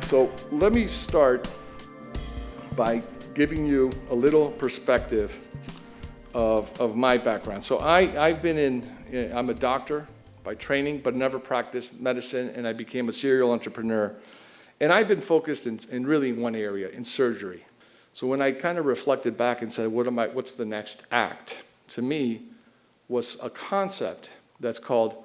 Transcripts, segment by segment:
So let me start by giving you a little perspective of my background. So I'm a doctor by training, but never practiced medicine, and I became a serial entrepreneur. And I've been focused in really one area, in surgery. So when I kind of reflected back and said, what's the next act? To me, was a concept that's called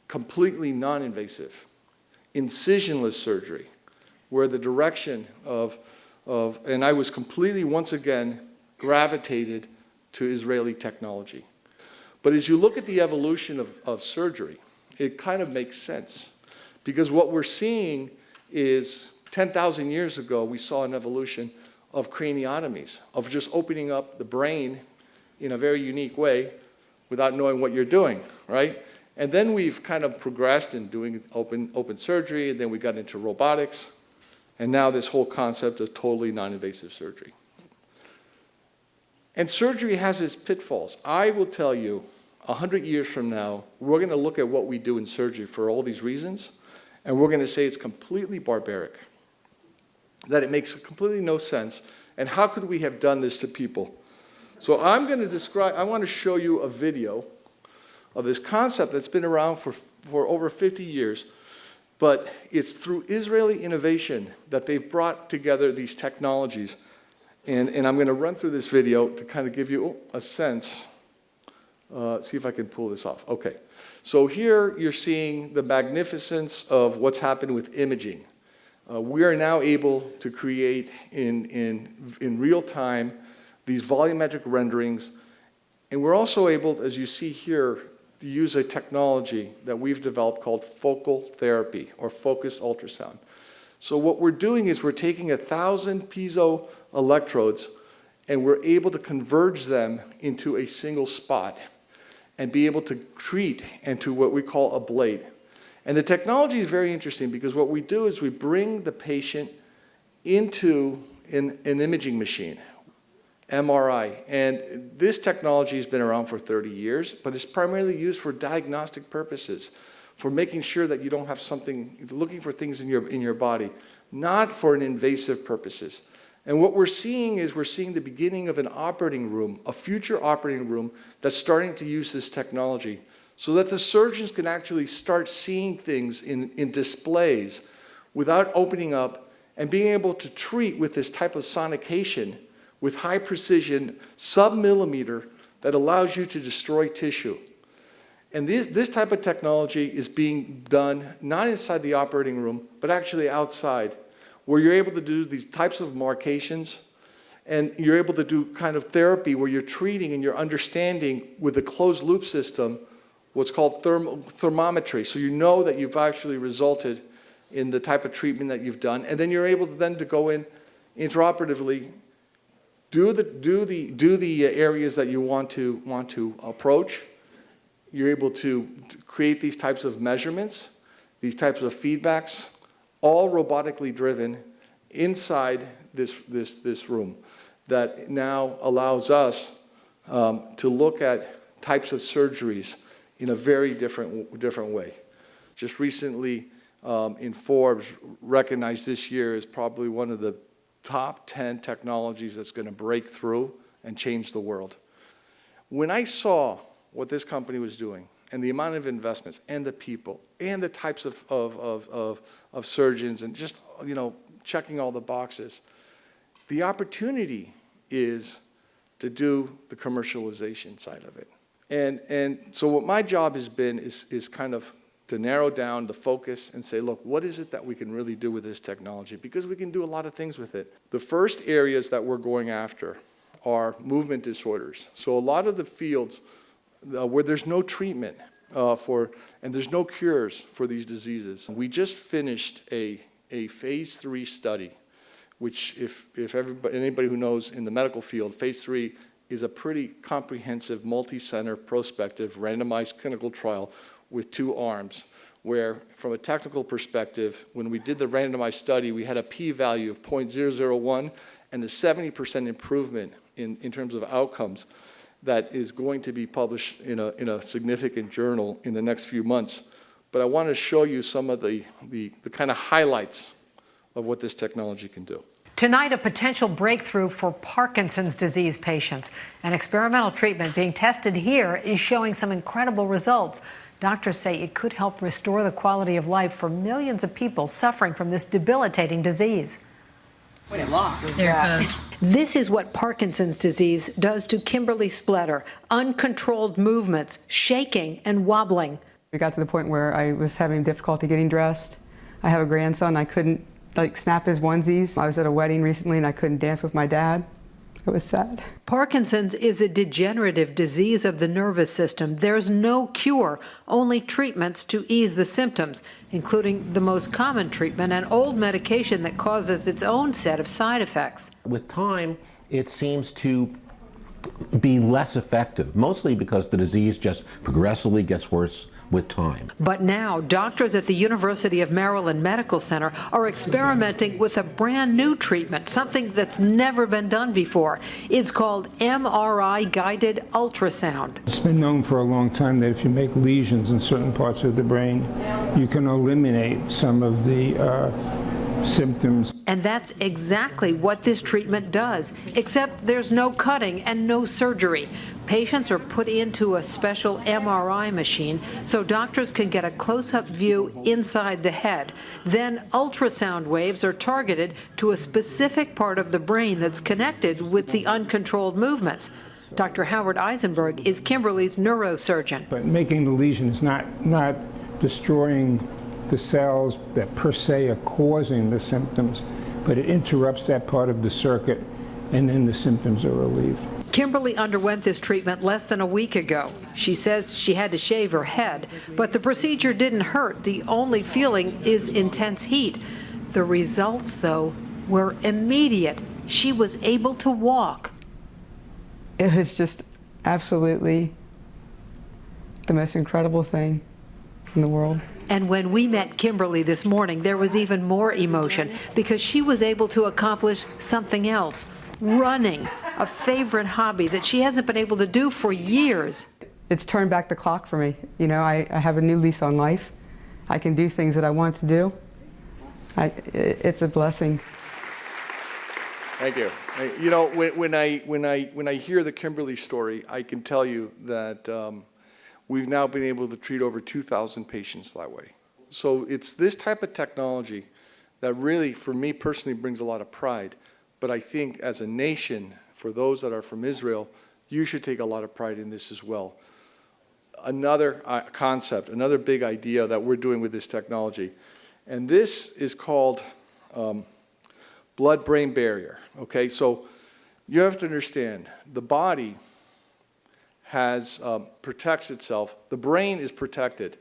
completely non-invasive, incisionless surgery, where the direction and I was completely, once again, gravitated to Israeli technology. But as you look at the evolution of surgery, it kind of makes sense. Because what we're seeing is 10,000 years ago, we saw an evolution of craniotomies, of just opening up the brain in a very unique way without knowing what you're doing, right? And then we've kind of progressed in doing open surgery, and then we got into robotics, and now this whole concept of totally non-invasive surgery. And surgery has its pitfalls. I will tell you, 100 years from now, we're going to look at what we do in surgery for all these reasons, and we're going to say it's completely barbaric, that it makes completely no sense, and how could we have done this to people? So I want to show you a video of this concept that's been around for over 50 years, but it's through Israeli innovation that they've brought together these technologies. And I'm going to run through this video to kind of give you a sense. See if I can pull this off. Okay. So here you're seeing the magnificence of what's happened with imaging. We are now able to create in real time these volumetric renderings. And we're also able, as you see here, to use a technology that we've developed called focal therapy or focused ultrasound. So what we're doing is we're taking 1,000 piezo electrodes and we're able to converge them into a single spot and be able to treat and to what we call ablate. And the technology is very interesting because what we do is we bring the patient into an imaging machine, MRI. And this technology has been around for 30 years, but it's primarily used for diagnostic purposes, for making sure that you don't have something, looking for things in your body, not for an invasive purposes. And what we're seeing is the beginning of an operating room, a future operating room that's starting to use this technology so that the surgeons can actually start seeing things in displays without opening up and being able to treat with this type of sonication with high precision, sub-millimeter, that allows you to destroy tissue. And this type of technology is being done not inside the operating room, but actually outside, where you're able to do these types of marcations, and you're able to do kind of therapy where you're treating and you're understanding with a closed loop system what's called thermometry. So you know that you've actually resulted in the type of treatment that you've done, and then you're able to go in intraoperatively, do the areas that you want to approach. You're able to create these types of measurements, these types of feedbacks, all robotically driven inside this room that now allows us to look at types of surgeries in a very different way. Just recently in Forbes, recognized this year as probably one of the top 10 technologies that's going to break through and change the world. When I saw what this company was doing and the amount of investments and the people and the types of surgeons and just, checking all the boxes, the opportunity is to do the commercialization side of it. And so what my job has been is kind of to narrow down the focus and say, look, what is it that we can really do with this technology? Because we can do a lot of things with it. The first areas that we're going after are movement disorders. So a lot of the fields where there's no treatment and there's no cures for these diseases. We just finished a phase 3 study, which if anybody who knows in the medical field, phase 3 is a pretty comprehensive, multi-center, prospective, randomized clinical trial with 2 arms, where from a technical perspective, when we did the randomized study, we had a p-value of 0.001 and a 70% improvement in terms of outcomes that is going to be published in a significant journal in the next few months. But I want to show you some of the kind of highlights of what this technology can do. Tonight, a potential breakthrough for Parkinson's disease patients. An experimental treatment being tested here is showing some incredible results. Doctors say it could help restore the quality of life for millions of people suffering from this debilitating disease. This is what Parkinson's disease does to Kimberly Spletter. Uncontrolled movements, shaking and wobbling. We got to the point where I was having difficulty getting dressed. I have a grandson. I couldn't snap his onesies. I was at a wedding recently and I couldn't dance with my dad. It was sad. Parkinson's is a degenerative disease of the nervous system. There's no cure, only treatments to ease the symptoms, including the most common treatment, an old medication that causes its own set of side effects. With time, it seems to be less effective, mostly because the disease just progressively gets worse with time. But now, doctors at the University of Maryland Medical Center are experimenting with a brand new treatment, something that's never been done before. It's called MRI-guided ultrasound. It's been known for a long time that if you make lesions in certain parts of the brain, you can eliminate some of the symptoms. And that's exactly what this treatment does, except there's no cutting and no surgery. Patients are put into a special MRI machine so doctors can get a close-up view inside the head. Then ultrasound waves are targeted to a specific part of the brain that's connected with the uncontrolled movements. Dr. Howard Eisenberg is Kimberly's neurosurgeon. But making the lesion is not destroying the cells that per se are causing the symptoms, but it interrupts that part of the circuit, and then the symptoms are relieved. Kimberly underwent this treatment less than a week ago. She says she had to shave her head, but the procedure didn't hurt. The only feeling is intense heat. The results, though, were immediate. She was able to walk. It was just absolutely the most incredible thing in the world. And when we met Kimberly this morning, there was even more emotion because she was able to accomplish something else. Running, a favorite hobby that she hasn't been able to do for years. It's turned back the clock for me. You know, I have a new lease on life. I can do things that I want to do. It's a blessing. Thank you. You know, when I hear the Kimberly story, I can tell you that we've now been able to treat over 2,000 patients that way. So it's this type of technology that really, for me personally, brings a lot of pride. But I think as a nation, for those that are from Israel, you should take a lot of pride in this as well. Another concept, another big idea that we're doing with this technology, and this is called blood-brain barrier. Okay, so you have to understand, the body has protects itself. The brain is protected.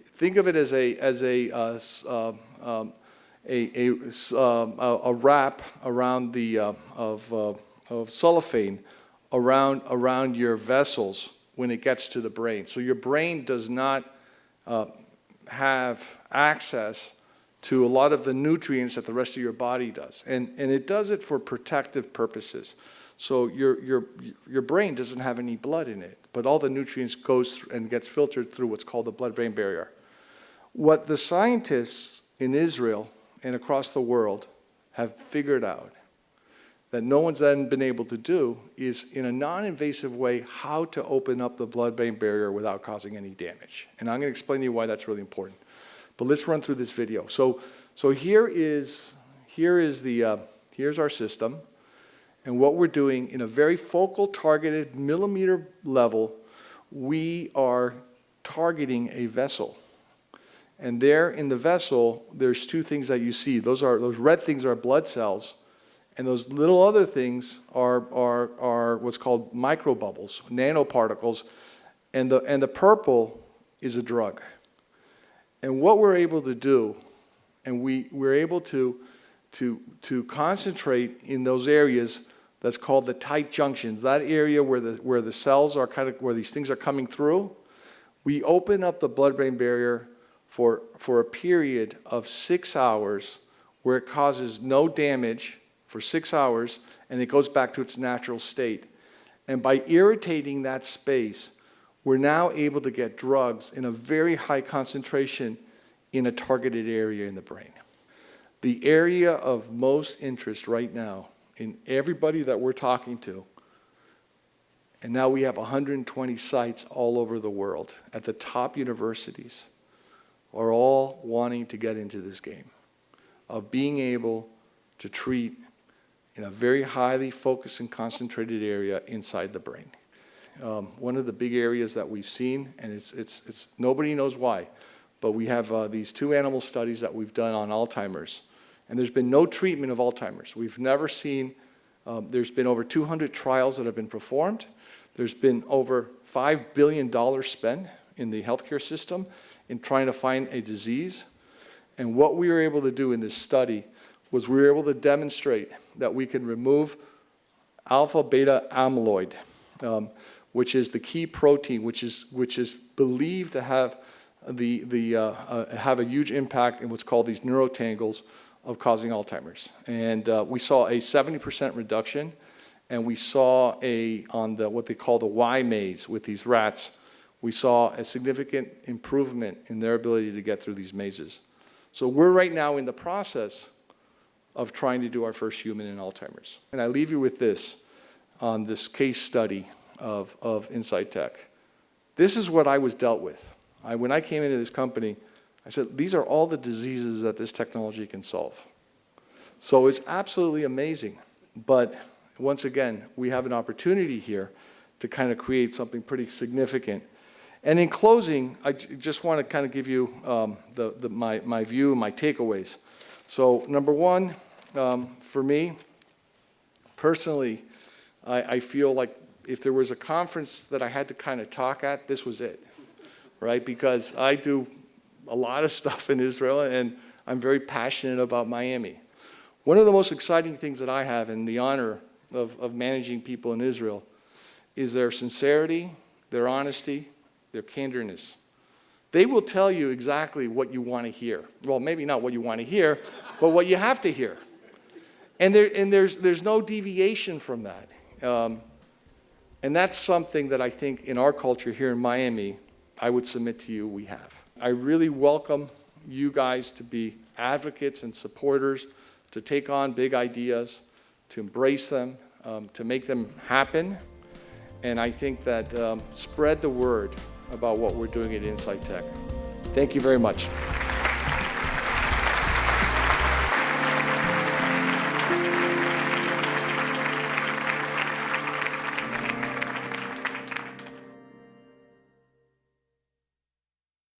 Think of it as a wrap around the of cellophane around your vessels when it gets to the brain. So your brain does not have access to a lot of the nutrients that the rest of your body does, and it does it for protective purposes. So your brain doesn't have any blood in it, but all the nutrients goes and gets filtered through what's called the blood-brain barrier. What the scientists in Israel and across the world have figured out that no one's then been able to do is, in a non-invasive way, how to open up the blood-brain barrier without causing any damage. And I'm going to explain to you why that's really important. But let's run through this video. So here's our system, and what we're doing in a very focal, targeted, millimeter level, we are targeting a vessel. And there in the vessel, there's two things that you see. Those red things are blood cells, and those little other things are what's called microbubbles, nanoparticles, and the purple is a drug. And what we're able to do, and we're able to concentrate in those areas that's called the tight junctions, that area where the cells are where these things are coming through, we open up the blood-brain barrier for a period of 6 hours where it causes no damage for 6 hours, and it goes back to its natural state. And by irritating that space, we're now able to get drugs in a very high concentration in a targeted area in the brain. The area of most interest right now in everybody that we're talking to, and now we have 120 sites all over the world at the top universities, are all wanting to get into this game of being able to treat in a very highly focused and concentrated area inside the brain. One of the big areas that we've seen, and it's nobody knows why, but we have these 2 animal studies that we've done on Alzheimer's, and there's been no treatment of Alzheimer's. We've never seen, there's been over 200 trials that have been performed. There's been over $5 billion spent in the healthcare system in trying to find a disease. And what we were able to do in this study was we were able to demonstrate that we can remove alpha-beta amyloid, which is the key protein, which is believed to have have a huge impact in what's called these neurotangles of causing Alzheimer's. And we saw a 70% reduction, and we saw on what they call the Y maze with these rats, we saw a significant improvement in their ability to get through these mazes. So we're right now in the process of trying to do our first human in Alzheimer's. And I leave you with this on this case study of Insightec. This is what I was dealt with. When I came into this company, I said, these are all the diseases that this technology can solve. So it's absolutely amazing. But once again, we have an opportunity here to kind of create something pretty significant. And in closing, I just want to kind of give you my view and my takeaways. So number one, for me, personally, I feel like if there was a conference that I had to kind of talk at, this was it, right? Because I do a lot of stuff in Israel, and I'm very passionate about Miami. One of the most exciting things that I have in the honor of managing people in Israel is their sincerity, their honesty, their candorness. They will tell you exactly what you want to hear. Well, maybe not what you want to hear, but what you have to hear. And there's no deviation from that. And that's something that I think in our culture here in Miami, I would submit to you we have. I really welcome you guys to be advocates and supporters, to take on big ideas, to embrace them, to make them happen. And I think that spread the word about what we're doing at Insightec. Thank you very much.